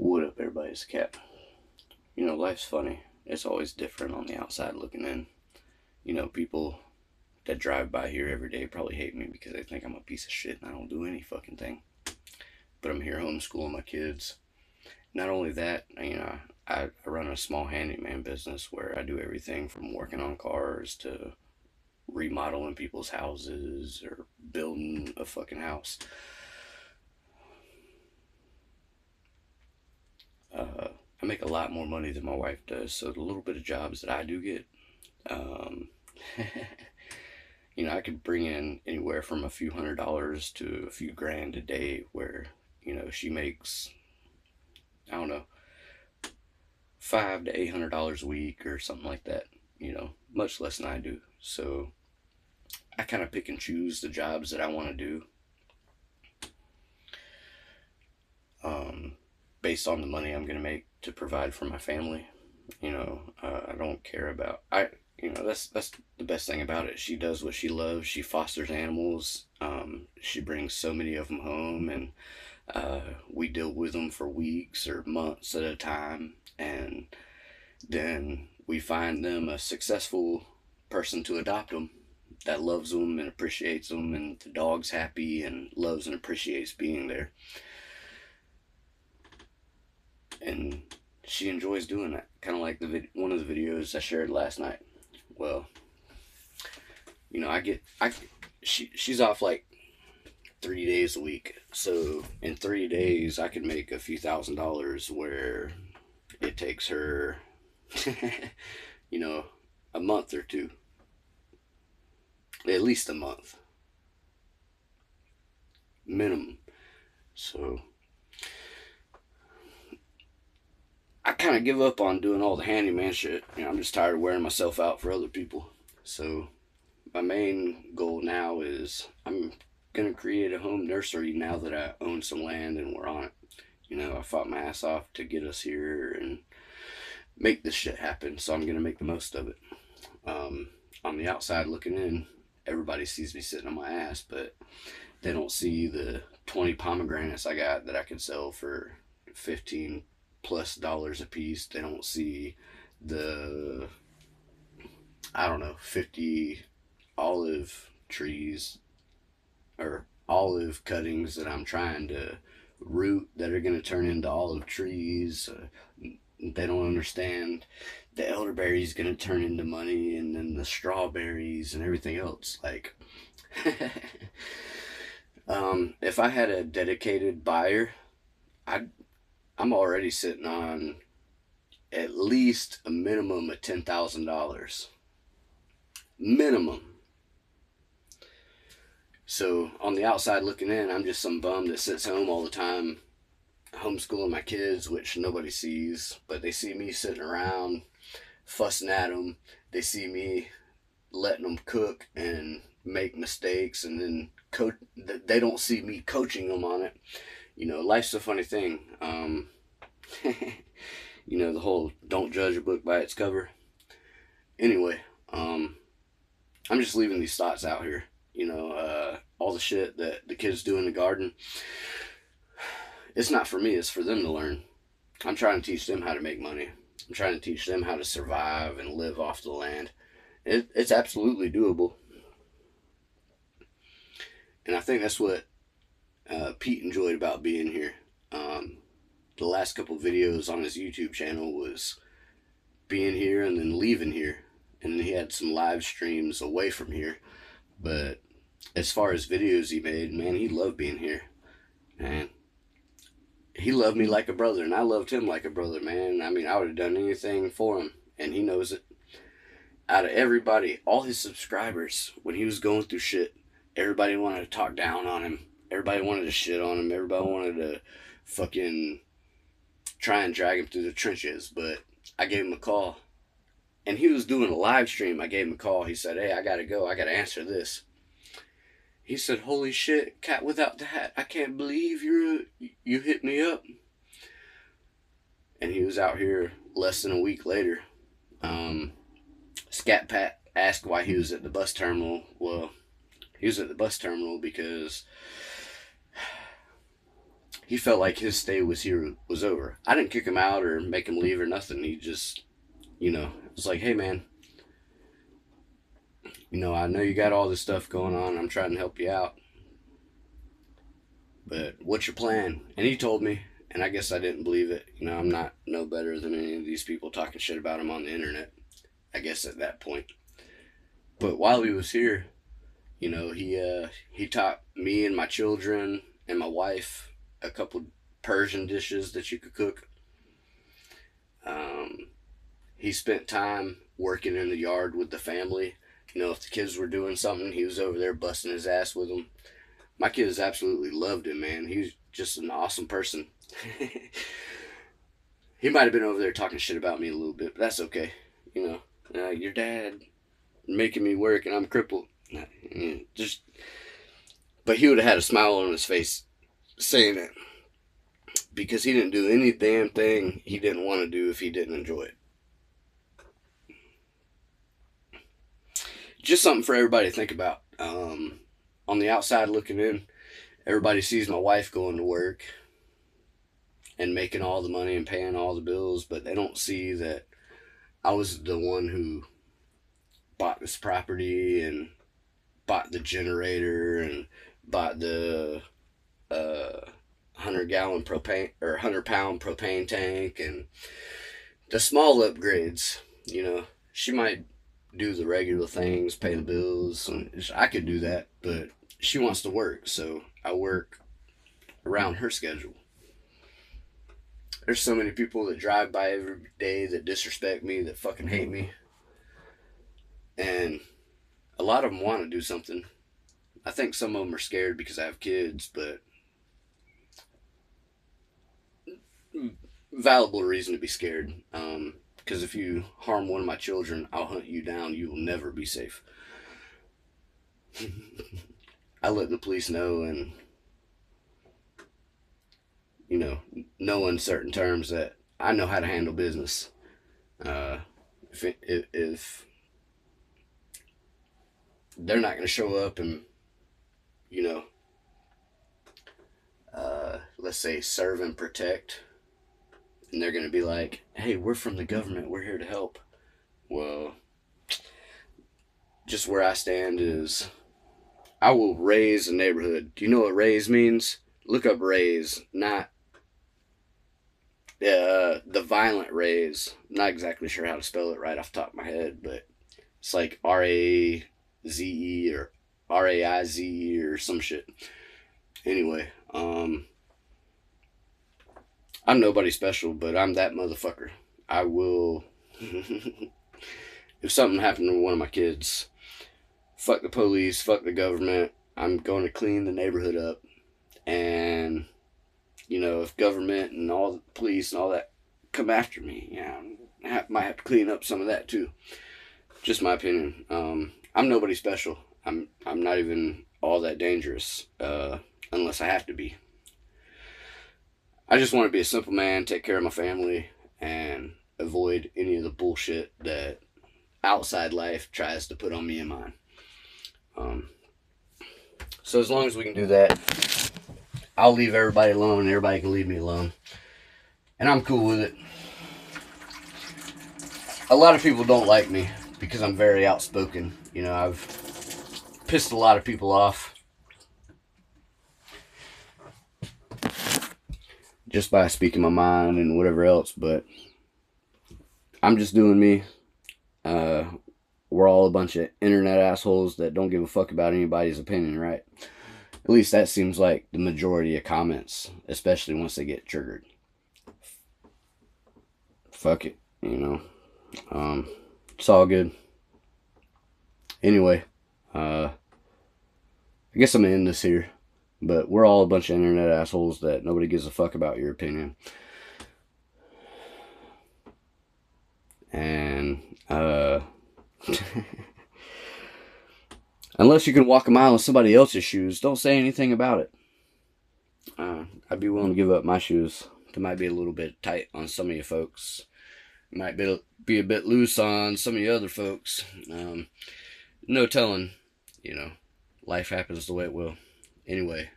What up, everybody? It's Cap. You know, life's funny. It's always different on the outside looking in. You know, people that drive by here every day probably hate me because they think I'm a piece of shit and I don't do any fucking thing. But I'm here homeschooling my kids. Not only that, I run a small handyman business where I do everything from working on cars to remodeling people's houses or building a fucking house. I make a lot more money than my wife does, so the little bit of jobs that I do get, um, I could bring in anywhere from a few $100s to a few grand a day, where she makes, I don't know, $500 to $800 a week or something like that. Much less than I do. So I kind of pick and choose the jobs that I want to do, um, based on the money I'm going to make to provide for my family. I don't care about I. That's the best thing about it. She does what she loves. She fosters animals. She brings so many of them home, and we deal with them for weeks or months at a time, and then we find them a successful person to adopt them that loves them and appreciates them, and the dog's happy and loves and appreciates being there, and she enjoys doing that. Kind of like one of the videos I shared last night. Well, she's off like 3 days a week. So in 3 days, I could make a few $1,000s, where it takes her, you know, a month or two, at least a month minimum. So I kind of give up on doing all the handyman shit. I'm just tired of wearing myself out for other people. So my main goal now is I'm gonna create a home nursery now that I own some land and we're on it. I fought my ass off to get us here and make this shit happen, so I'm gonna make the most of it. On the outside looking in, everybody sees me sitting on my ass, but they don't see the 20 pomegranates I got that I could sell for 15 plus dollars a piece. They don't see the, I don't know, 50 olive trees or olive cuttings that I'm trying to root that are going to turn into olive trees. They don't understand the elderberry is going to turn into money, and then the strawberries and everything else. Like, if I had a dedicated buyer, I'm already sitting on at least a minimum of $10,000. Minimum. So on the outside looking in, I'm just some bum that sits home all the time, homeschooling my kids, which nobody sees, but they see me sitting around fussing at them. They see me letting them cook and make mistakes, and then they don't see me coaching them on it. Life's a funny thing. The whole don't judge a book by its cover. Anyway, I'm just leaving these thoughts out here. All the shit that the kids do in the garden, it's not for me, it's for them to learn. I'm trying to teach them how to make money. I'm trying to teach them how to survive and live off the land. It's absolutely doable. And I think that's what Pete enjoyed about being here. The last couple videos on his YouTube channel was being here and then leaving here. And then he had some live streams away from here. But as far as videos he made, man, he loved being here. And he loved me like a brother, and I loved him like a brother, man. I mean, I would have done anything for him, and he knows it. Out of everybody, all his subscribers, when he was going through shit, everybody wanted to talk down on him. Everybody wanted to shit on him. Everybody wanted to fucking try and drag him through the trenches. But I gave him a call. And he was doing a live stream. I gave him a call. He said, "Hey, I gotta go. I gotta answer this." He said, "Holy shit, Cat Without the Hat. I can't believe you hit me up." And he was out here less than a week later. Scat Pat asked why he was at the bus terminal. Well, he was at the bus terminal because he felt like his stay was over. I didn't kick him out or make him leave or nothing. He just, was like, hey man, I know you got all this stuff going on. I'm trying to help you out. But what's your plan? And he told me, and I guess I didn't believe it. I'm not no better than any of these people talking shit about him on the internet, I guess at that point. But while he was here, he taught me and my children and my wife a couple Persian dishes that you could cook. He spent time working in the yard with the family. If the kids were doing something, he was over there busting his ass with them. My kids absolutely loved him, man. He's just an awesome person. He might have been over there talking shit about me a little bit, but that's okay. Your dad making me work and I'm crippled. But he would have had a smile on his face saying it, because he didn't do any damn thing he didn't want to do if he didn't enjoy it. Just something for everybody to think about. On the outside looking in, everybody sees my wife going to work and making all the money and paying all the bills, but they don't see that I was the one who bought this property and bought the generator and bought the 100-gallon propane or 100-pound propane tank and the small upgrades. She might do the regular things, pay the bills, and I could do that, but she wants to work, so I work around her schedule. There's so many people that drive by every day that disrespect me, that fucking hate me, and a lot of them want to do something. I think some of them are scared because I have kids, but valuable reason to be scared. Because if you harm one of my children, I'll hunt you down. You will never be safe. I let the police know, and no uncertain terms, that I know how to handle business. If they're not going to show up and let's say serve and protect, and they're going to be like, hey, we're from the government, we're here to help. Well, just where I stand is I will raise a neighborhood. Do you know what raise means? Look up raise, not the violent raise. I'm not exactly sure how to spell it right off the top of my head, but it's like R-A-Z-E or R-A-I-Z-E or some shit. Anyway, I'm nobody special, but I'm that motherfucker. I will, if something happened to one of my kids, fuck the police, fuck the government, I'm going to clean the neighborhood up. And, if government and all the police and all that come after me, I might have to clean up some of that too. Just my opinion. I'm nobody special. I'm not even all that dangerous, unless I have to be. I just want to be a simple man, take care of my family, and avoid any of the bullshit that outside life tries to put on me and mine. So as long as we can do that, I'll leave everybody alone, and everybody can leave me alone. And I'm cool with it. A lot of people don't like me because I'm very outspoken. I've pissed a lot of people off just by speaking my mind and whatever else, but I'm just doing me. We're all a bunch of internet assholes that don't give a fuck about anybody's opinion, right? At least that seems like the majority of comments, especially once they get triggered. Fuck it, it's all good. Anyway, I guess I'm gonna end this here. But we're all a bunch of internet assholes that nobody gives a fuck about your opinion. And, unless you can walk a mile in somebody else's shoes, don't say anything about it. I'd be willing to give up my shoes. They might be a little bit tight on some of you folks. Might be a bit loose on some of you other folks. No telling, life happens the way it will. Anyway,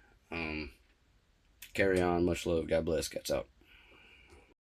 carry on. Much love. God bless. Cats out.